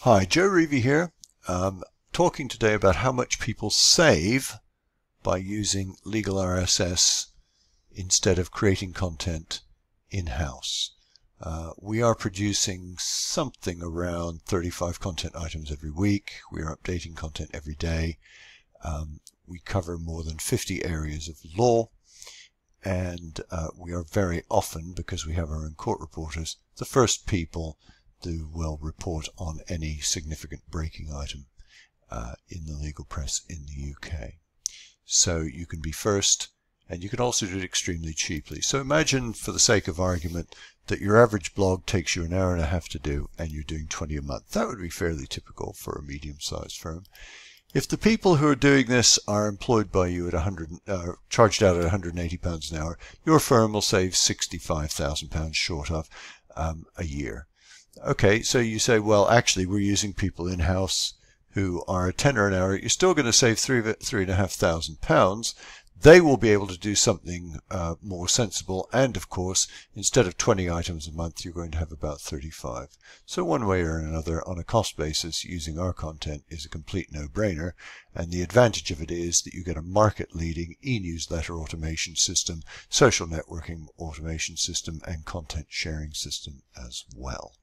Hi, Joe Reevy here. Talking today about how much people save by using LegalRSS instead of creating content in-house. We are producing something around 35 content items every week. We are updating content every day. We cover more than 50 areas of law, and we are very often, because we have our own court reporters, the first people who will report on any significant breaking item in the legal press in the UK. So you can be first, and you can also do it extremely cheaply. So imagine, for the sake of argument, that your average blog takes you an hour and a half to do, and you're doing 20 a month. That would be fairly typical for a medium-sized firm. If the people who are doing this are employed by you at charged out at £180 an hour, your firm will save £65,000 short of a year. Okay, so you say, well, actually, we're using people in-house who are a tenner an hour. You're still going to save £3,500. They will be able to do something more sensible. And of course, instead of 20 items a month, you're going to have about 35. So one way or another, on a cost basis, using our content is a complete no-brainer. And the advantage of it is that you get a market-leading e-newsletter automation system, social networking automation system, and content sharing system as well.